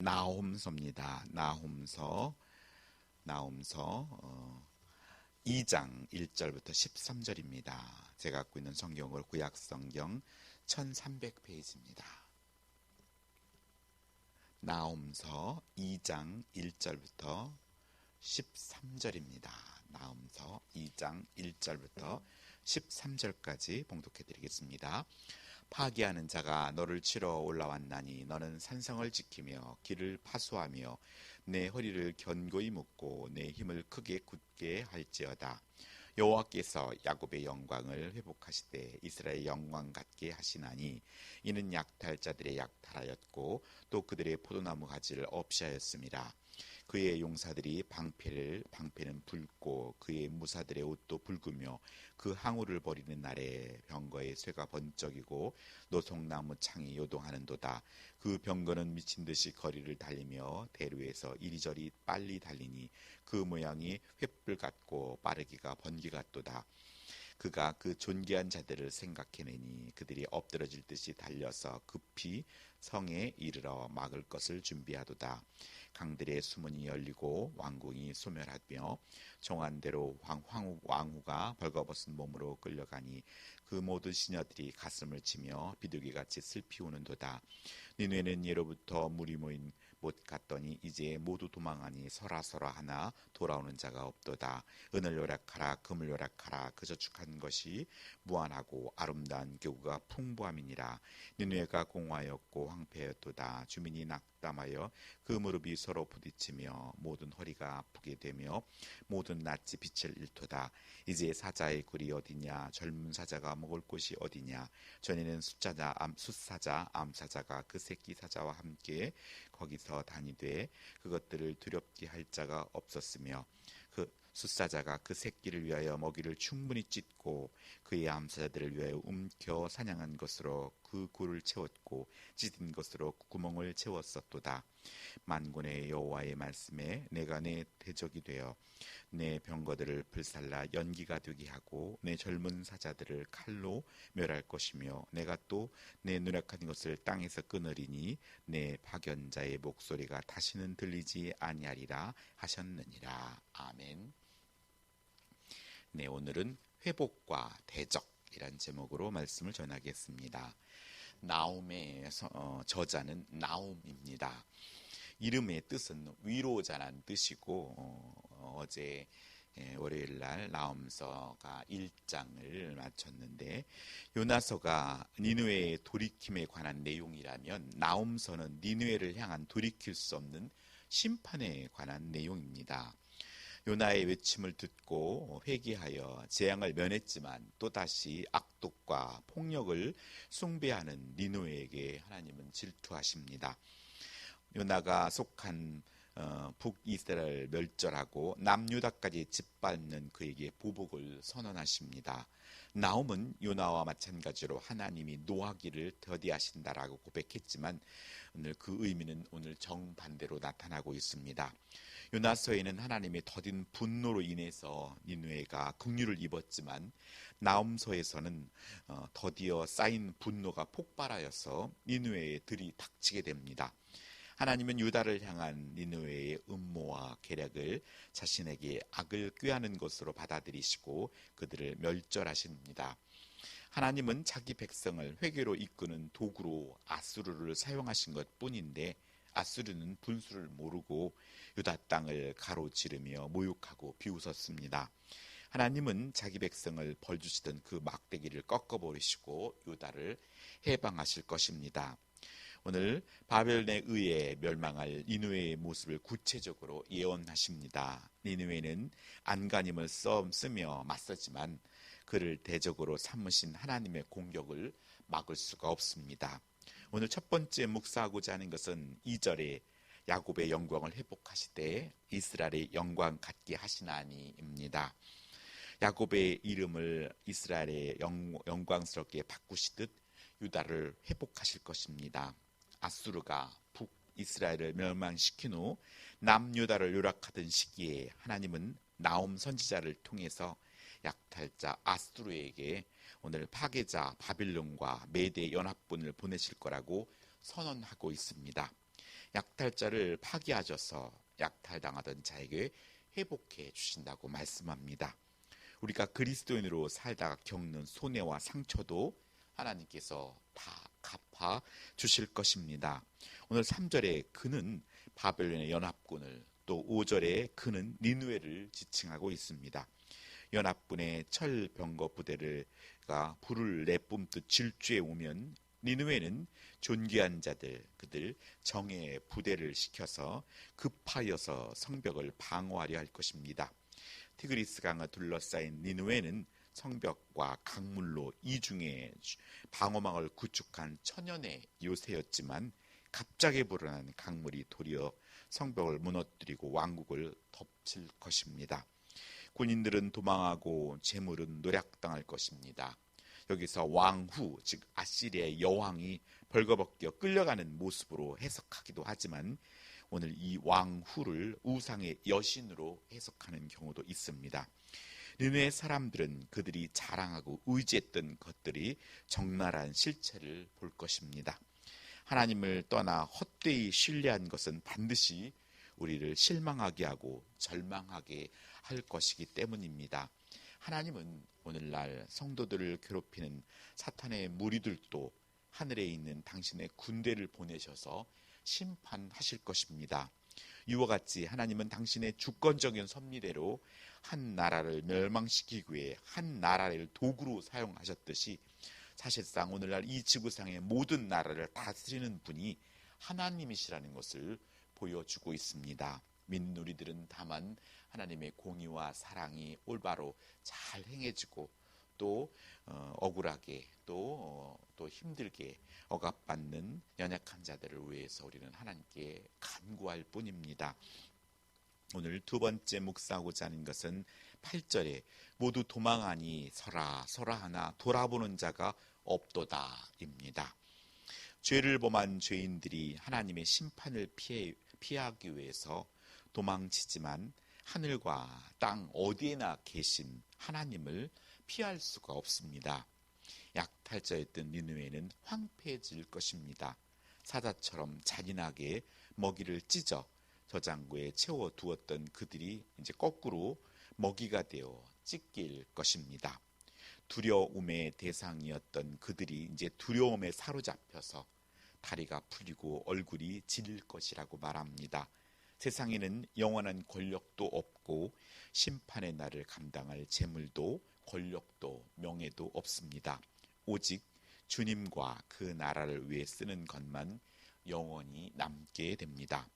나홈서입니다. 나홈서 2장 1절부터 13절입니다. 제가 갖고 있는 성경은 구약성경 1300페이지입니다. 나홈서 2장 1절부터 13절입니다. 나홈서 2장 1절부터 13절까지 봉독해 드리겠습니다. 파기하는 자가 너를 치러 올라왔나니 너는 산성을 지키며 길을 파수하며 내 허리를 견고히 묶고 내 힘을 크게 굳게 할지어다. 여호와께서 야곱의 영광을 회복하시되 이스라엘의 영광 같게 하시나니 이는 약탈자들의 약탈하였고 또 그들의 포도나무 가지를 없이 하였습니다. 그의 용사들이 방패는 붉고 그의 무사들의 옷도 붉으며 그 항우를 버리는 날에 병거의 쇠가 번쩍이고 노송나무 창이 요동하는도다. 그 병거는 미친 듯이 거리를 달리며 대로에서 이리저리 빨리 달리니 그 모양이 횃불 같고 빠르기가 번개 같도다. 그가 그 존귀한 자들을 생각해내니 그들이 엎드러질 듯이 달려서 급히 성에 이르러 막을 것을 준비하도다. 강들의 수문이 열리고 왕궁이 소멸하며 정한대로 왕후가 벌거벗은 몸으로 끌려가니 그 모든 시녀들이 가슴을 치며 비둘기같이 슬피 우는도다. 니느웨는 예로부터 물이 모인 못 갔더니 이제 모두 도망하니 서라 하나 돌아오는 자가 없도다. 은을 요락하라 금을 요락하라 그 저축한 것이 무한하고 아름다운 교구가 풍부함이니라. 니느웨가 공허하였고 황폐하였도다. 주민이 낙담하여 그 무릎이 서로 부딪히며 모든 허리가 아프게 되며 모든 낯이 빛을 잃도다. 이제 사자의 굴이 어디냐 젊은 사자가 먹을 곳이 어디냐. 전에는 숫사자 암사자가 그 새끼 사자와 함께 거기서 다니되 그것들을 두렵게 할 자가 없었으며 그 숫사자가 그 새끼를 위하여 먹이를 충분히 찢고 그의 암사자들을 위하여 움켜 사냥한 것으로 그 굴을 채웠고 찢은 것으로 그 구멍을 채웠었도다. 만군의 여호와의 말씀에 내가 내 대적이 되어 내 병거들을 불살라 연기가 되게 하고 내 젊은 사자들을 칼로 멸할 것이며 내가 또 내 누락한 것을 땅에서 끊으리니 내 파견자의 목소리가 다시는 들리지 아니하리라 하셨느니라. 아멘. 네, 오늘은 회복과 대적이란 제목으로 말씀을 전하겠습니다. 나홈의 저자는 나홈입니다. 이름의 뜻은 위로자란 뜻이고 어제 월요일날 나홈서가 1장을 마쳤는데 요나서가 니느웨의 돌이킴에 관한 내용이라면 나홈서는 니느웨를 향한 돌이킬 수 없는 심판에 관한 내용입니다. 요나의 외침을 듣고 회개하여 재앙을 면했지만 또다시 악독과 폭력을 숭배하는 니느웨에게 하나님은 질투하십니다. 요나가 속한 북이스라엘 멸절하고 남유다까지 짓밟는 그에게 보복을 선언하십니다. 나홈은 요나와 마찬가지로 하나님이 노하기를 더디하신다라고 고백했지만 오늘 그 의미는 오늘 정반대로 나타나고 있습니다. 요나서에는 하나님의 더딘 분노로 인해서 니느웨가 긍휼을 입었지만 나홈서에서는 더디어 쌓인 분노가 폭발하여서 니느웨의 들이 닥치게 됩니다. 하나님은 유다를 향한 니느웨의 음모와 계략을 자신에게 악을 꾀하는 것으로 받아들이시고 그들을 멸절하십니다. 하나님은 자기 백성을 회개로 이끄는 도구로 아수르를 사용하신 것뿐인데 아수르는 분수를 모르고 유다 땅을 가로지르며 모욕하고 비웃었습니다. 하나님은 자기 백성을 벌주시던 그 막대기를 꺾어버리시고 유다를 해방하실 것입니다. 오늘 바벨론에 의해 멸망할 니느웨의 모습을 구체적으로 예언하십니다. 니느웨는 안간힘을 쓰며 맞서지만 그를 대적으로 삼으신 하나님의 공격을 막을 수가 없습니다. 오늘 첫 번째 묵상하고자 하는 것은 2절에 야곱의 영광을 회복하시되 이스라엘의 영광 갖게 하시나니입니다. 야곱의 이름을 이스라엘의 영광스럽게 바꾸시듯 유다를 회복하실 것입니다. 아수르가 북이스라엘을 멸망시킨 후 남유다를 요락하던 시기에 하나님은 나홈 선지자를 통해서 약탈자 아수르에게 오늘 파괴자 바빌론과 메대 연합군을 보내실 거라고 선언하고 있습니다. 약탈자를 파기하셔서 약탈당하던 자에게 회복해 주신다고 말씀합니다. 우리가 그리스도인으로 살다가 겪는 손해와 상처도 하나님께서 다 갚아 주실 것입니다. 오늘 3절에 그는 바벨론의 연합군을, 또 5절에 그는 니느웨를 지칭하고 있습니다. 연합군의 철병거 부대가 불을 내뿜듯 질주해 오면 니느웨는 존귀한 자들, 그들 정예의 부대를 시켜서 급하여서 성벽을 방어하려 할 것입니다. 티그리스 강을 둘러싸인 니느웨는 성벽과 강물로 이중에 방어막을 구축한 천연의 요새였지만 갑자기 불어난 강물이 도리어 성벽을 무너뜨리고 왕국을 덮칠 것입니다. 군인들은 도망하고 재물은 노략당할 것입니다. 여기서 왕후, 즉 아시리아의 여왕이 벌거벗겨 끌려가는 모습으로 해석하기도 하지만 오늘 이 왕후를 우상의 여신으로 해석하는 경우도 있습니다. 느헤미야 사람들은 그들이 자랑하고 의지했던 것들이 적나라한 실체를 볼 것입니다. 하나님을 떠나 헛되이 신뢰한 것은 반드시 우리를 실망하게 하고 절망하게 할 것이기 때문입니다. 하나님은 오늘날 성도들을 괴롭히는 사탄의 무리들도 하늘에 있는 당신의 군대를 보내셔서 심판하실 것입니다. 이와 같이 하나님은 당신의 주권적인 섭리대로 한 나라를 멸망시키기 위해 한 나라를 도구로 사용하셨듯이 사실상 오늘날 이 지구상의 모든 나라를 다스리는 분이 하나님이시라는 것을 보여주고 있습니다. 믿는 우리들은 다만 하나님의 공의와 사랑이 올바로 잘 행해지고 또 억울하게 또 힘들게 억압받는 연약한 자들을 위해서 우리는 하나님께 간구할 뿐입니다. 오늘 두 번째 묵상하고자 하는 것은 8절에 모두 도망하니 서라 하나 돌아보는 자가 없도다입니다. 죄를 범한 죄인들이 하나님의 심판을 피하기 위해서 도망치지만 하늘과 땅 어디에나 계신 하나님을 피할 수가 없습니다. 약탈자였던 니느웨는 황폐해질 것입니다. 사자처럼 잔인하게 먹이를 찢어 저장고에 채워두었던 그들이 이제 거꾸로 먹이가 되어 찢길 것입니다. 두려움의 대상이었던 그들이 이제 두려움에 사로잡혀서 다리가 풀리고 얼굴이 질릴 것이라고 말합니다. 세상에는 영원한 권력도 없고 심판의 날을 감당할 재물도 권력도 명예도 없습니다. 오직 주님과 그 나라를 위해 쓰는 것만 영원히 남게 됩니다.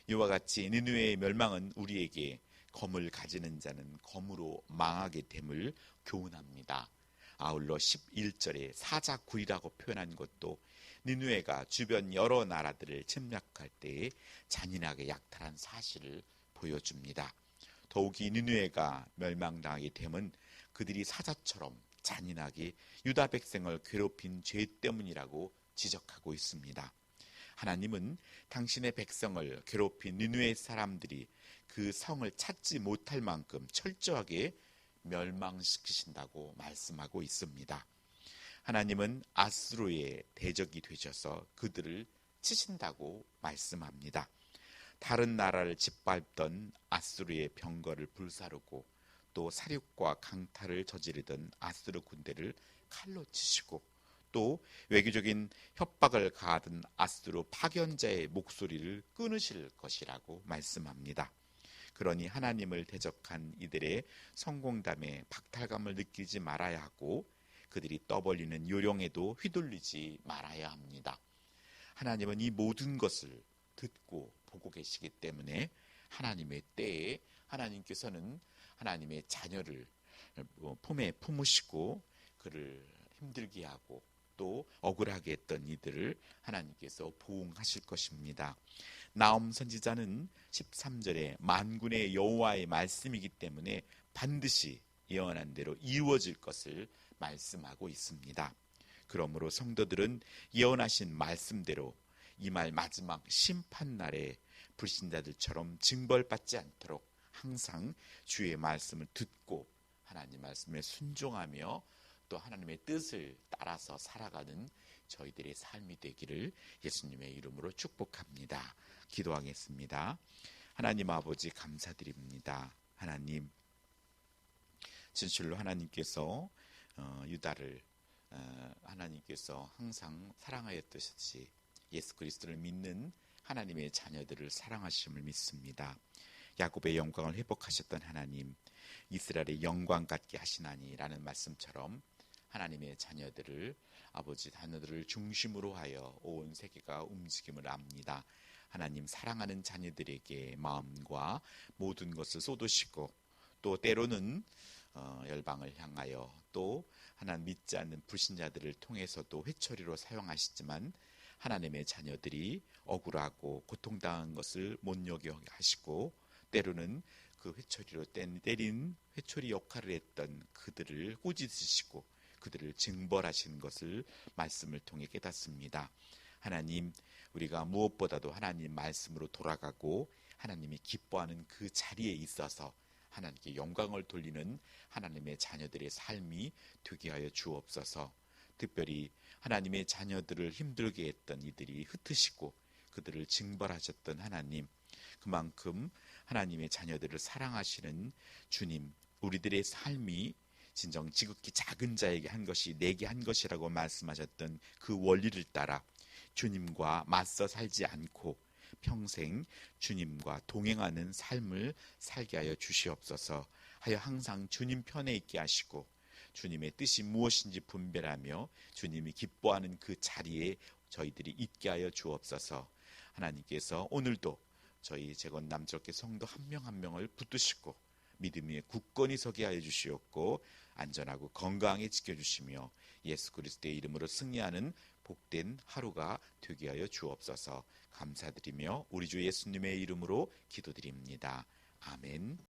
이와 같이 니느웨의 멸망은 우리에게 검을 가지는 자는 검으로 망하게 됨을 교훈합니다. 아울러 11절에 사자굴이라고 표현한 것도 니느웨가 주변 여러 나라들을 침략할 때에 잔인하게 약탈한 사실을 보여줍니다. 더욱이 니느웨가 멸망당하게 되면 그들이 사자처럼 잔인하게 유다 백성을 괴롭힌 죄 때문이라고 지적하고 있습니다. 하나님은 당신의 백성을 괴롭힌 니느웨 사람들이 그 성을 찾지 못할 만큼 철저하게 멸망시키신다고 말씀하고 있습니다. 하나님은 아수르의 대적이 되셔서 그들을 치신다고 말씀합니다. 다른 나라를 짓밟던 아수르의 병거를 불사르고 또 사륙과 강탈을 저지르던 아수르 군대를 칼로 치시고 또 외교적인 협박을 가하던 아수르 파견자의 목소리를 끊으실 것이라고 말씀합니다. 그러니 하나님을 대적한 이들의 성공담에 박탈감을 느끼지 말아야 하고 그들이 떠벌리는 요령에도 휘둘리지 말아야 합니다. 하나님은 이 모든 것을 듣고 보고 계시기 때문에 하나님의 때에 하나님께서는 하나님의 자녀를 품에 품으시고 그를 힘들게 하고 또 억울하게 했던 이들을 하나님께서 보응하실 것입니다. 나홈 선지자는 13절에 만군의 여호와의 말씀이기 때문에 반드시 예언한 대로 이루어질 것을 말씀하고 있습니다. 그러므로 성도들은 예언하신 말씀대로 이 말 마지막 심판날에 불신자들처럼 징벌받지 않도록 항상 주의 말씀을 듣고 하나님 말씀에 순종하며 또 하나님의 뜻을 따라서 살아가는 저희들의 삶이 되기를 예수님의 이름으로 축복합니다. 기도하겠습니다. 하나님 아버지 감사드립니다. 하나님, 진실로 하나님께서 유다를 하나님께서 항상 사랑하였듯이 예수 그리스도를 믿는 하나님의 자녀들을 사랑하심을 믿습니다. 야곱의 영광을 회복하셨던 하나님, 이스라엘의 영광 같게 하시나니라는 말씀처럼 하나님의 자녀들을, 아버지 자녀들을 중심으로 하여 온 세계가 움직임을 압니다. 하나님, 사랑하는 자녀들에게 마음과 모든 것을 쏟으시고, 또 때로는 열방을 향하여, 또 하나님 믿지 않는 불신자들을 통해서도 회초리로 사용하시지만 하나님의 자녀들이 억울하고 고통당한 것을 못 여겨 하시고, 때로는 그 회초리로 때린 회초리 역할을 했던 그들을 꾸짖으시고 그들을 징벌하시는 것을 말씀을 통해 깨닫습니다. 하나님, 우리가 무엇보다도 하나님 말씀으로 돌아가고 하나님이 기뻐하는 그 자리에 있어서 하나님께 영광을 돌리는 하나님의 자녀들의 삶이 되게 하여 주옵소서. 특별히 하나님의 자녀들을 힘들게 했던 이들이 흩으시고 그들을 징벌하셨던 하나님, 그만큼 하나님의 자녀들을 사랑하시는 주님, 우리들의 삶이 진정 지극히 작은 자에게 한 것이 내게 한 것이라고 말씀하셨던 그 원리를 따라 주님과 맞서 살지 않고 평생 주님과 동행하는 삶을 살게 하여 주시옵소서. 하여 항상 주님 편에 있게 하시고 주님의 뜻이 무엇인지 분별하며 주님이 기뻐하는 그 자리에 저희들이 있게 하여 주옵소서. 하나님께서 오늘도 저희 재건 남쪽의 성도 한 명 한 명을 붙드시고 믿음에 굳건히 서게 하여 주시옵고 안전하고 건강하게 지켜주시며 예수 그리스도의 이름으로 승리하는 복된 하루가 되게 하여 주옵소서. 감사드리며 우리 주 예수님의 이름으로 기도드립니다. 아멘.